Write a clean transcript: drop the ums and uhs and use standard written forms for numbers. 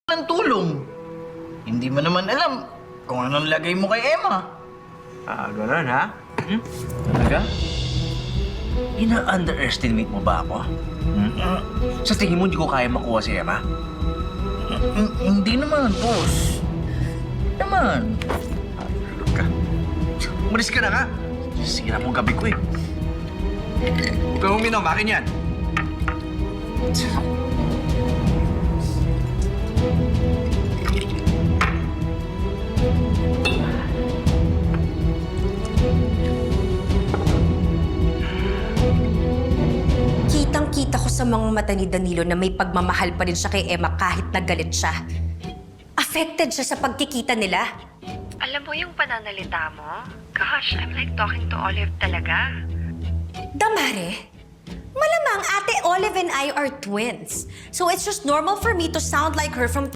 ng tulong. Hindi mo naman alam kung anong lagay mo kay Emma. Ganun ha? Talaga? Ina-underestimate mo ba ako? Sa tingin mo hindi ko kaya makuha si Emma? Hindi naman, boss. Naman. Look ka. Umalis ka na nga. Sira mo gabi ko eh. Huwag kang uminom, akin yan. Kitang-kita ko sa mga mata ni Danilo na may pagmamahal pa rin siya kay Emma kahit nagalit siya. Affected siya sa pagkikita nila. Alam mo yung pananalita mo? Gosh, I'm like talking to Olive talaga. Damare, malamang Ate Olive and I are twins. So it's just normal for me to sound like her from